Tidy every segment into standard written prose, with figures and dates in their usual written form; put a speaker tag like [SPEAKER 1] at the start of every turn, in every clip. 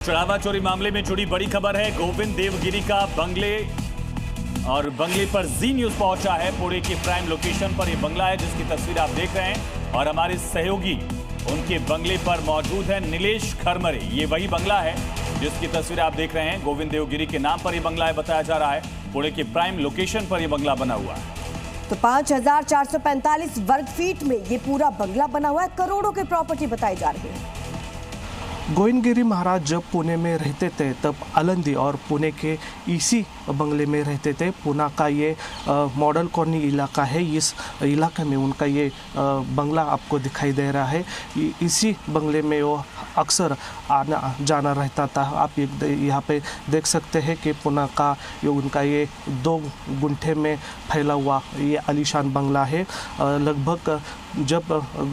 [SPEAKER 1] चढ़ावा चोरी मामले में जुड़ी बड़ी खबर है। गोविंद देवगिरी का बंगले पर जी न्यूज पहुंचा है। पुणे की प्राइम लोकेशन पर यह बंगला है जिसकी तस्वीर आप देख रहे हैं और हमारे सहयोगी उनके बंगले पर मौजूद है नीलेश खरमरे। ये वही बंगला है जिसकी तस्वीर आप देख रहे हैं। गोविंद देवगिरी के नाम पर यह बंगला है बताया जा रहा है। पुणे की प्राइम लोकेशन पर यह बंगला बना हुआ है।
[SPEAKER 2] तो 5445 वर्ग फीट में ये पूरा बंगला बना हुआ है। करोड़ों की प्रॉपर्टी बताई जा रही है।
[SPEAKER 3] गोविंद गिरी महाराज जब पुणे में रहते थे तब आलंदी और पुणे के इसी बंगले में रहते थे। पुणे का ये मॉडल कॉलोनी इलाका है। इस इलाके में उनका ये बंगला आपको दिखाई दे रहा है। इसी बंगले में वो अक्सर आना जाना रहता था। आप यहाँ पे देख सकते हैं कि पुणे का उनका ये 2 गुंठे में फैला हुआ ये आलीशान बंगला है। लगभग जब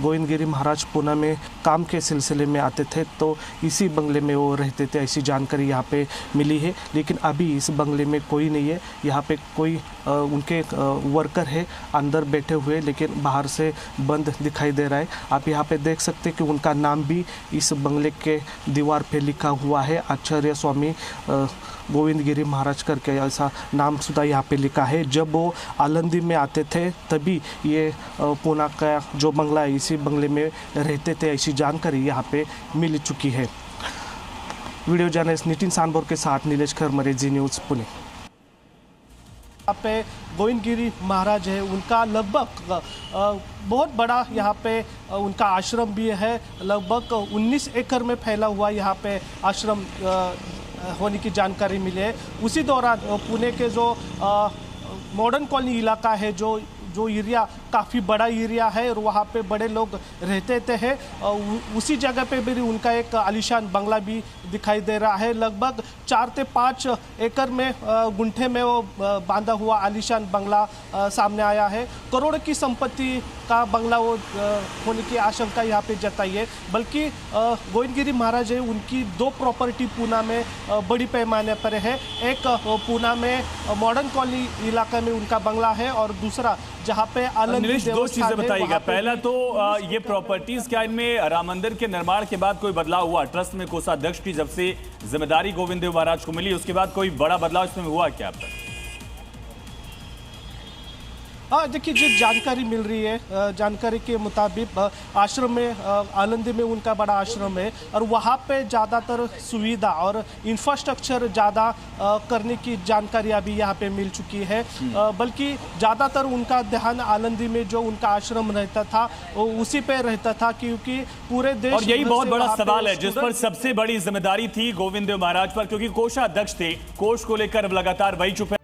[SPEAKER 3] गोविंद गिरी महाराज पुणे में काम के सिलसिले में आते थे तो इसी बंगले में वो रहते थे, ऐसी जानकारी यहाँ पे मिली है। लेकिन अभी इस बंगले में कोई नहीं है। यहाँ पे कोई उनके वर्कर है अंदर बैठे हुए, लेकिन बाहर से बंद दिखाई दे रहा है। आप यहाँ पे देख सकते हैं कि उनका नाम भी इस बंगले के दीवार पे लिखा हुआ है। आचार्य स्वामी गोविंद गिरी महाराज करके ऐसा नाम सुधा यहाँ पे लिखा है। जब वो आलंदी में आते थे तभी ये पुणे का जो बंगला है इसी बंगले में रहते थे, ऐसी जानकारी यहाँ पे मिल चुकी है। वीडियो जर्नलिस्ट नितिन सांबोर के साथ नीलेश खरमरे, जी न्यूज़ पुणे।
[SPEAKER 4] यहाँ पे गोविंद गिरी महाराज है, उनका लगभग बहुत बड़ा यहाँ पे उनका आश्रम भी है। लगभग 19 एकड़ में फैला हुआ यहाँ पे आश्रम होने की जानकारी मिली है। उसी दौरान पुणे के जो मॉडर्न कॉलोनी इलाका है, जो एरिया काफ़ी बड़ा एरिया है और वहाँ पे बड़े लोग रहते हैं, उसी जगह पे भी उनका एक आलीशान बंगला भी दिखाई दे रहा है। लगभग 4 से 5 एकड़ में गुंठे में वो बांधा हुआ आलीशान बंगला सामने आया है। करोड़ की संपत्ति का बंगला वो होने की आशंका यहाँ पे जताई है। बल्कि गोविंद गिरी महाराज है, उनकी 2 प्रॉपर्टी पुणे में बड़ी पैमाने पर है। एक पुणे में मॉडर्न कॉलोनी इलाका में उनका बंगला है और दूसरा जहाँ पे
[SPEAKER 1] नीलेश 2 चीजें बताइएगा। पहला तो ये प्रॉपर्टीज क्या इनमें राम मंदिर के निर्माण के बाद कोई बदलाव हुआ? ट्रस्ट में कोषाध्यक्ष की जब से जिम्मेदारी गोविंद देव महाराज को मिली उसके बाद कोई बड़ा बदलाव इसमें हुआ क्या अब तक?
[SPEAKER 4] हाँ, देखिए जो जानकारी मिल रही है, जानकारी के मुताबिक आश्रम में आलंदी में उनका बड़ा आश्रम है और वहाँ पे ज़्यादातर सुविधा और इंफ्रास्ट्रक्चर ज़्यादा करने की जानकारी अभी यहाँ पे मिल चुकी है। बल्कि ज़्यादातर उनका ध्यान आलंदी में जो उनका आश्रम रहता था वो उसी पे रहता था, क्योंकि पूरे देश
[SPEAKER 1] और यही बहुत बड़ा सवाल है जिस पर सबसे बड़ी जिम्मेदारी थी गोविंद देव महाराज पर, क्योंकि कोषाध्यक्ष थे। कोष को लेकर लगातार वही चुप है।